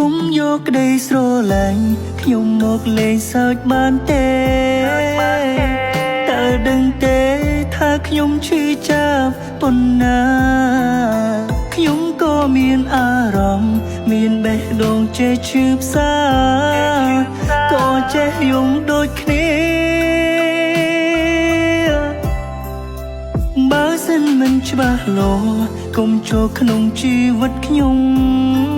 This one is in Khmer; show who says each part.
Speaker 1: គុំយកក្តីស្រឡាញ់ខ្ញុំមកលេងសើចបានទេតើដឹងទេថាខ្ញុំឈឺចាប់ប៉ុណ្ណាខ្ញុំក៏មានអារម្មណ៍មានបេះដូងចេះឈឺផ្សាក៏ចេះយំដូចគ្នាបើសិនមិនច្បាស់លាស់កុំចូលក្នុងជីវិតខ្ញុំ